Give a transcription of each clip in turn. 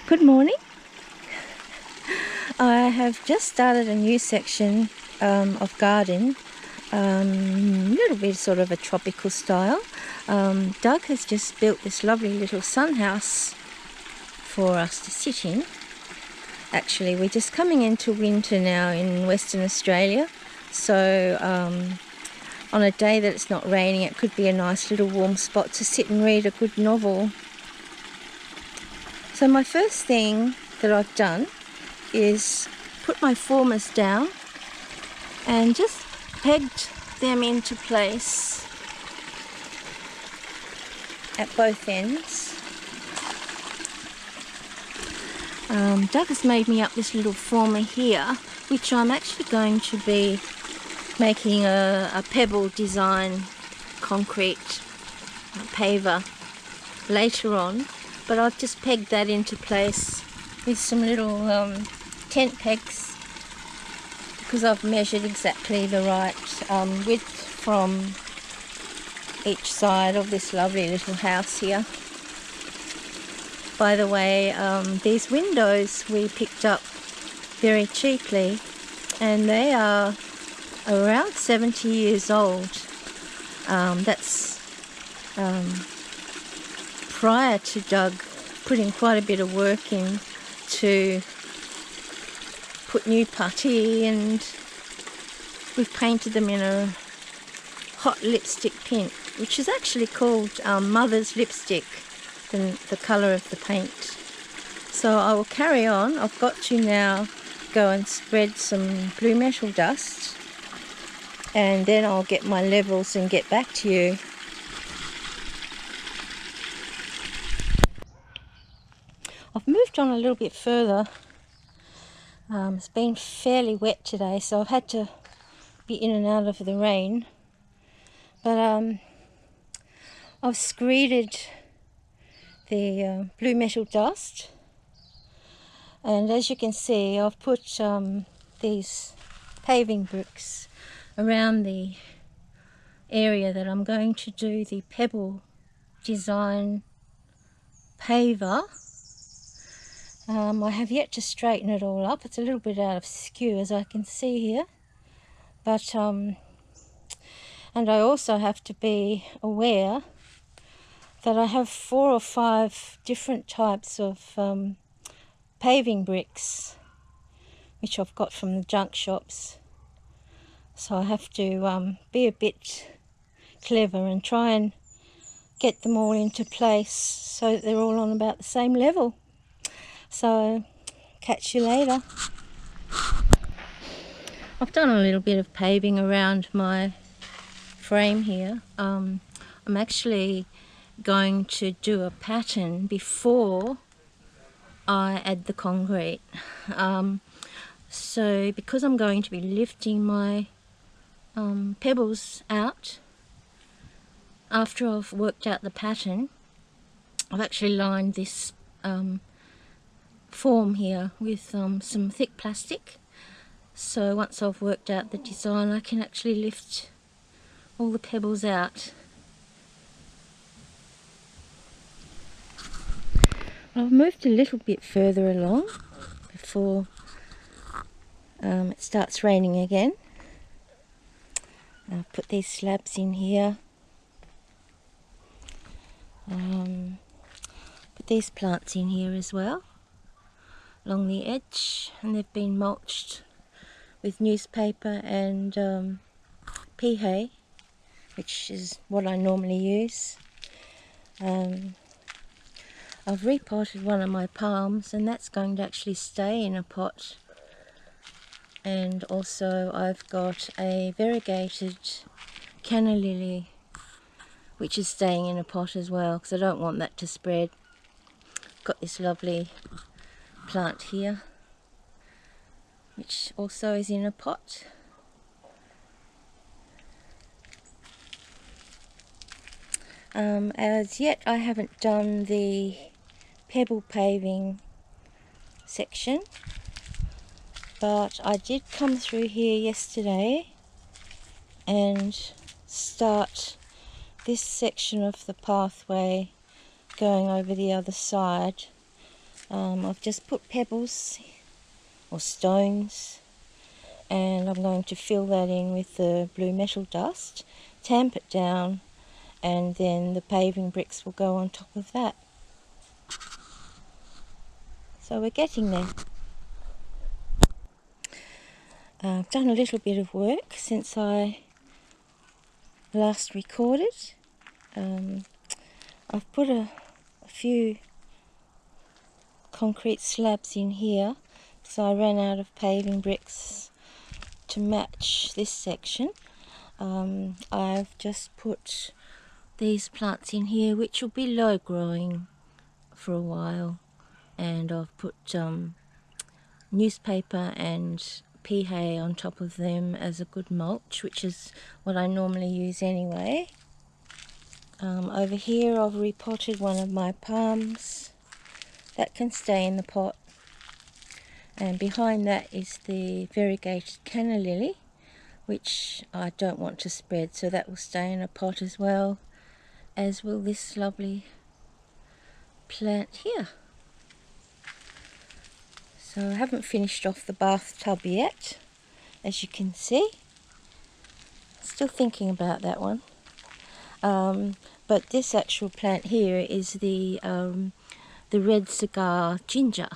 Good morning. I have just started a new section of garden, a little bit sort of a tropical style. Doug has just built this lovely little sun house for us to sit in. Actually, we're just coming into winter now in Western Australia, so on a day that it's not raining, it could be a nice little warm spot to sit and read a good novel. So my first thing that I've done is put my formers down and just pegged them into place at both ends. Doug has made me up this little former here, which I'm actually going to be making a pebble design concrete paver later on, but I've just pegged that into place with some little tent pegs because I've measured exactly the right width from each side of this lovely little house here. By the way, these windows we picked up very cheaply, and they are around 70 years old. That's prior to Doug putting quite a bit of work in to put new putty, and we've painted them in a hot lipstick pink, which is actually called Mother's Lipstick, the colour of the paint. So I will carry on. I've got to now go and spread some blue metal dust, and then I'll get my levels and get back to you. I've moved on a little bit further. It's been fairly wet today, so I've had to be in and out of the rain. But I've screeded the blue metal dust, and as you can see, I've put these paving bricks around the area that I'm going to do the pebble design paver. I have yet to straighten it all up. It's a little bit out of skew, as I can see here, but and I also have to be aware that I have 4 or 5 different types of paving bricks which I've got from the junk shops, so I have to be a bit clever and try and get them all into place so that they're all on about the same level. So, catch you later. I've done a little bit of paving around my frame here. I'm actually going to do a pattern before I add the concrete. So because I'm going to be lifting my pebbles out after I've worked out the pattern, I've actually lined this form here with some thick plastic, so once I've worked out the design I can actually lift all the pebbles out. I've moved a little bit further along before it starts raining again. I'll put these slabs in here. Put these plants in here as well along the edge, and they've been mulched with newspaper and pea hay, which is what I normally use. I've repotted one of my palms, and that's going to actually stay in a pot, and also I've got a variegated canna lily which is staying in a pot as well, because I don't want that to spread. Got this lovely plant here which also is in a pot. As yet I haven't done the pebble paving section, but I did come through here yesterday and start this section of the pathway going over the other side. I've just put pebbles or stones, and I'm going to fill that in with the blue metal dust, tamp it down, and then the paving bricks will go on top of that. So we're getting there. I've done a little bit of work since I last recorded. I've put a few concrete slabs in here, so I ran out of paving bricks to match this section. I've just put these plants in here, which will be low growing for a while, and I've put newspaper and pea hay on top of them as a good mulch, which is what I normally use anyway. Over here I've repotted one of my palms. That can stay in the pot, and behind that is the variegated canna lily, which I don't want to spread, so that will stay in a pot as well, as will this lovely plant here. So I haven't finished off the bathtub yet, as you can see. Still thinking about that one. But this actual plant here is the red cigar ginger.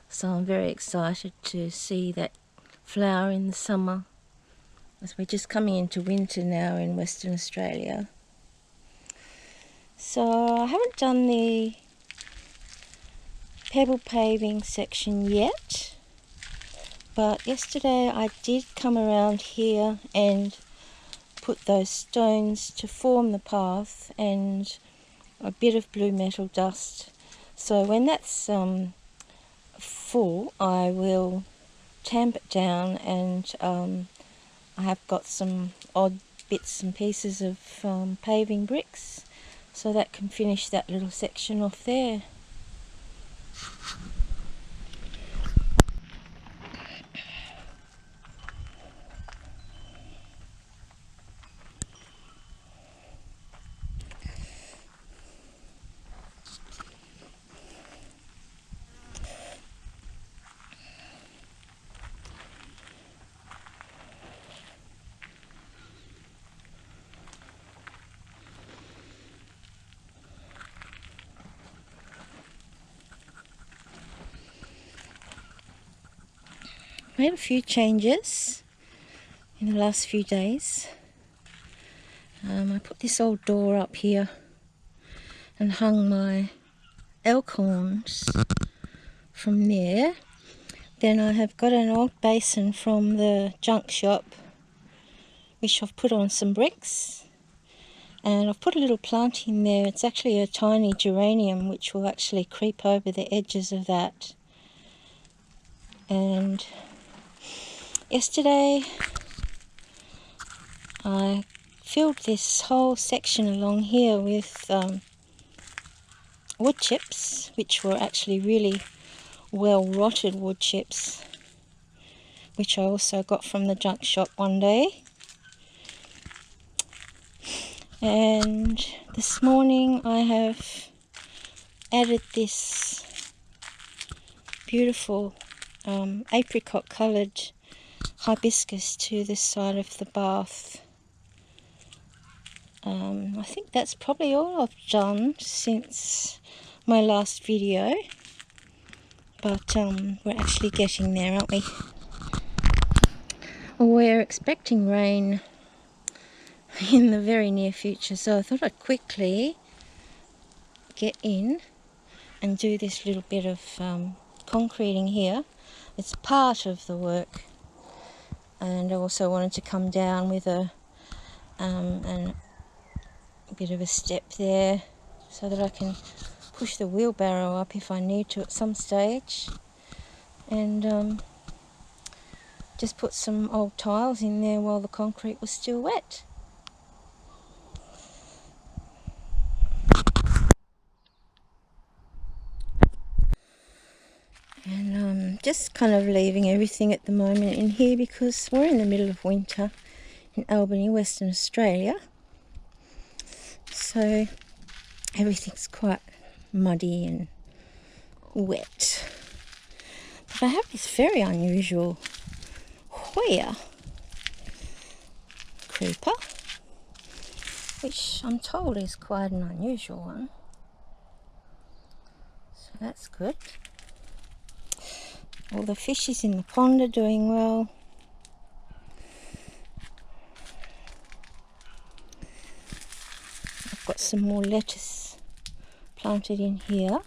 So I'm very excited to see that flower in the summer, as we're just coming into winter now in Western Australia. So I haven't done the pebble paving section yet, but yesterday I did come around here and put those stones to form the path and a bit of blue metal dust. So when that's full, I will tamp it down, and I have got some odd bits and pieces of paving bricks, so that can finish that little section off there. Made a few changes in the last few days. I put this old door up here and hung my elk horns from there. Then I have got an old basin from the junk shop, which I've put on some bricks, and I've put a little plant in there. It's actually a tiny geranium, which will actually creep over the edges of that. And yesterday I filled this whole section along here with wood chips, which were actually really well rotted wood chips, which I also got from the junk shop one day. And this morning I have added this beautiful apricot coloured hibiscus to this side of the bath. I think that's probably all I've done since my last video, but we're actually getting there, aren't we? We're expecting rain in the very near future, so I thought I'd quickly get in and do this little bit of concreting here. It's part of the work, and I also wanted to come down with a bit of a step there so that I can push the wheelbarrow up if I need to at some stage, and just put some old tiles in there while the concrete was still wet. And just kind of leaving everything at the moment in here because we're in the middle of winter in Albany, Western Australia. So everything's quite muddy and wet. But I have this very unusual Hoya creeper, which I'm told is quite an unusual one. So that's good. All the fishes in the pond are doing well. I've got some more lettuce planted in here.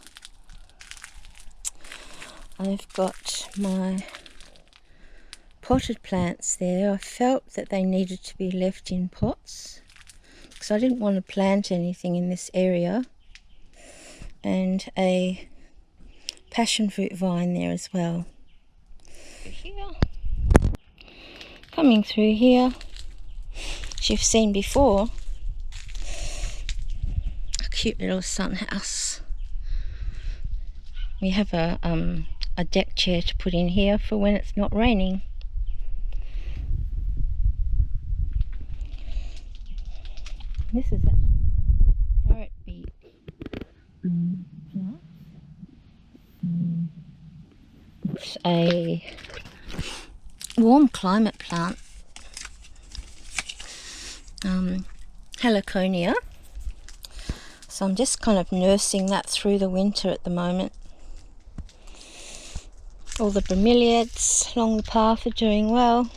I've got my potted plants there. I felt that they needed to be left in pots because I didn't want to plant anything in this area, and a passion fruit vine there as well. Coming through here, as you've seen before, a cute little sun house. We have a deck chair to put in here for when it's not raining. This is actually my parrot beet plant. It's a warm climate plant, heliconia. So I'm just kind of nursing that through the winter at the moment. All the bromeliads along the path are doing well.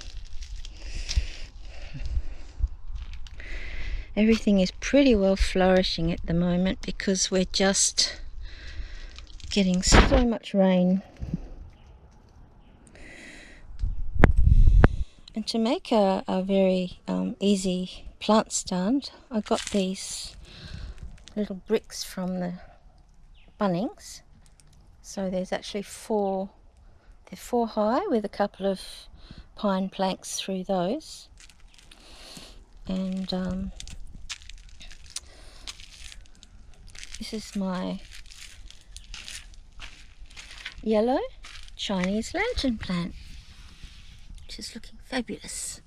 Everything is pretty well flourishing at the moment because we're just getting so much rain. And to make a very easy plant stand, I got these little bricks from the Bunnings. So there's actually four. They're 4 high with a couple of pine planks through those. And this is my yellow Chinese lantern plant, which is looking fabulous.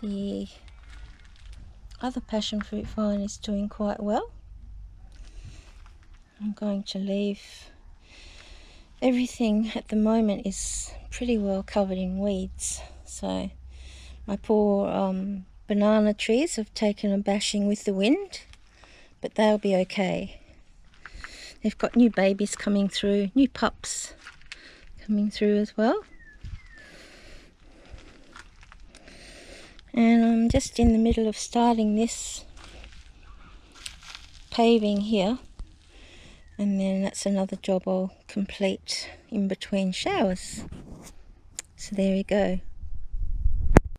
The other passion fruit vine is doing quite well. I'm going to leave. Everything at the moment is pretty well covered in weeds, so my poor banana trees have taken a bashing with the wind, but they'll be okay. They've got new babies coming through, new pups coming through as well. And I'm just in the middle of starting this paving here, and then that's another job I'll complete in between showers. So there we go.